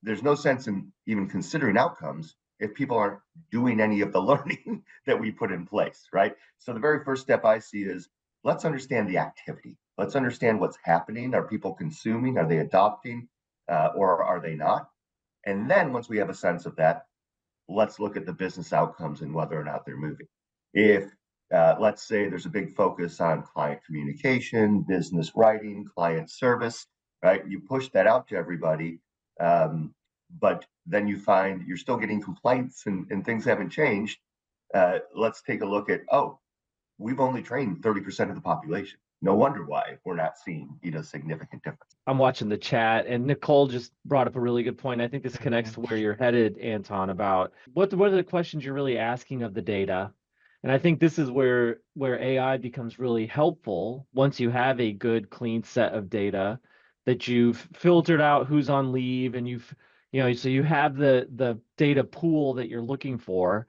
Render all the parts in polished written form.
there's no sense in even considering outcomes if people aren't doing any of the learning that we put in place, right? So the very first step I see is let's understand the activity. Let's understand what's happening. Are people consuming? Are they adopting? Or are they not? And then once we have a sense of that, let's look at the business outcomes and whether or not they're moving. If let's say there's a big focus on client communication, business writing, client service, right? You push that out to everybody, but then you find you're still getting complaints and things haven't changed. Let's take a look at, oh, we've only trained 30% of the population. No wonder why we're not seeing, significant difference. I'm watching the chat, and Nicole just brought up a really good point. I think this connects to where you're headed, Anton, about what are the questions you're really asking of the data. And I think this is where AI becomes really helpful once you have a good, clean set of data that you've filtered out who's on leave, and so you have the data pool that you're looking for,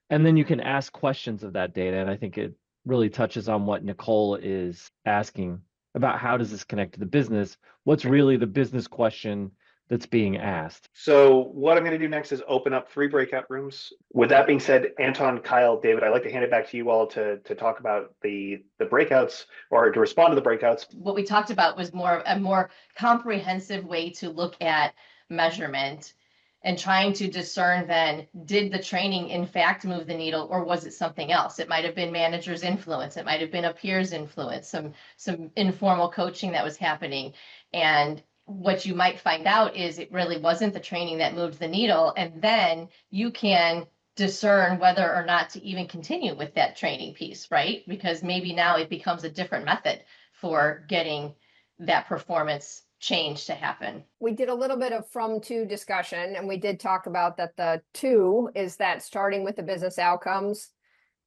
and then you can ask questions of that data. And I think it really touches on what Nicole is asking about. How does this connect to the business? What's really the business question that's being asked? So what I'm going to do next is open up 3 breakout rooms. With that being said, Anton, Kyle, David, I'd like to hand it back to you all to talk about the breakouts, or to respond to the breakouts. What we talked about was a more comprehensive way to look at measurement and trying to discern then, did the training in fact move the needle, or was it something else? It might have been manager's influence. It might have been a peer's influence, some informal coaching that was happening. And what you might find out is it really wasn't the training that moved the needle. And then you can discern whether or not to even continue with that training piece, right? Because maybe now it becomes a different method for getting that performance change to happen. We did a little bit of from to discussion, and we did talk about that the 2 is that starting with the business outcomes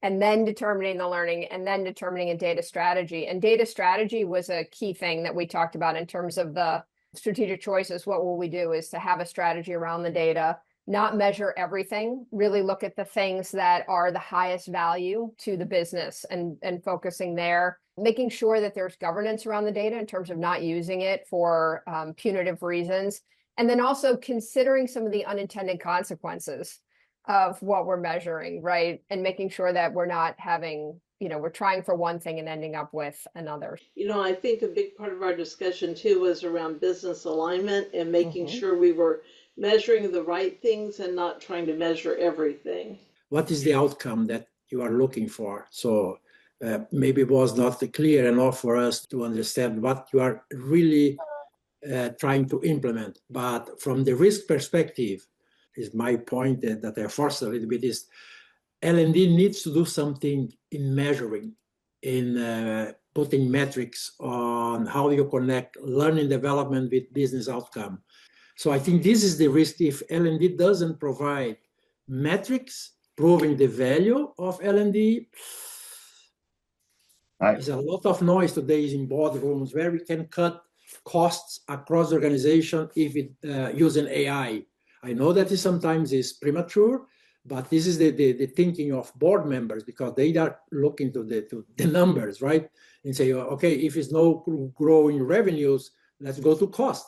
and then determining the learning and then determining a data strategy. And data strategy was a key thing that we talked about in terms of the strategic choices. What will we do is to have a strategy around the data, not measure everything, really look at the things that are the highest value to the business and focusing there, making sure that there's governance around the data in terms of not using it for punitive reasons. And then also considering some of the unintended consequences of what we're measuring, right? And making sure that we're not having, we're trying for one thing and ending up with another. I think a big part of our discussion too was around business alignment and making sure we were measuring the right things and not trying to measure everything. What is the outcome that you are looking for? So maybe it was not clear enough for us to understand what you are really trying to implement. But from the risk perspective, is my point that I forced a little bit, is L&D needs to do something in measuring, in putting metrics on how you connect learning development with business outcome. So I think this is the risk if L&D doesn't provide metrics proving the value of L&D. There's a lot of noise today in boardrooms where we can cut costs across the organization if it using AI. I know that it sometimes is premature, but this is the thinking of board members, because they are looking to the numbers, right? And say, okay, if it's no growing revenues, let's go to cost.